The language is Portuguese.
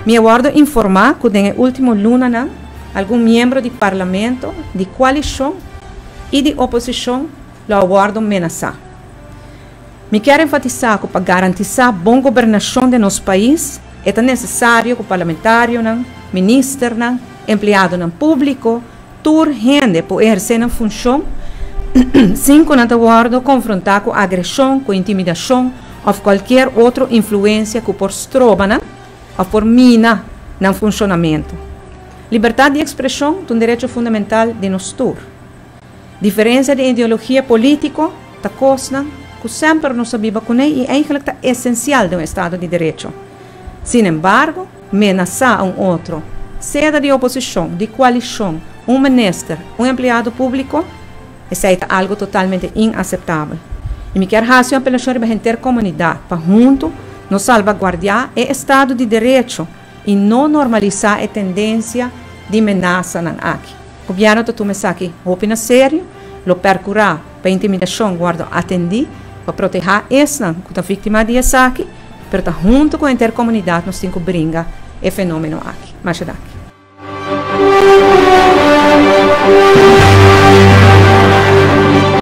Me aguardo informar que en el último luna algún miembro del parlamento, de coalición y de oposición lo aguardo amenazar. Me quero enfatizar que para garantizar boa governação de nosso país, é necessário que o parlamentário, ministro, empregado público, toda gente por exercer a função, sem que não aguardo confrontar com agressão, com intimidação ou qualquer outra influência que por estroba ou por mina no funcionamento. Liberdade de expressão é um direito fundamental de nós todos. Diferença de ideologia política, da coisa que sempre não sabia com ele e eigenlijk é essencial de um Estado de Direito. Sin embargo, ameaçar outro, seja de oposição, de coalição, ministro, empregado público, é algo totalmente inaceitável. E me quero fazer uma apelação para a intercomunidade, para junto nos salvaguardar o Estado de Direito e não normalizar a tendência de ameaça aqui. O governo está tomando aqui, opina sério, lo percurar para intimidação, guarda atender, para proteger essa que está vítima de aqui, mas junto com a intercomunidade nós temos que brincar o fenômeno aqui. Mais daqui.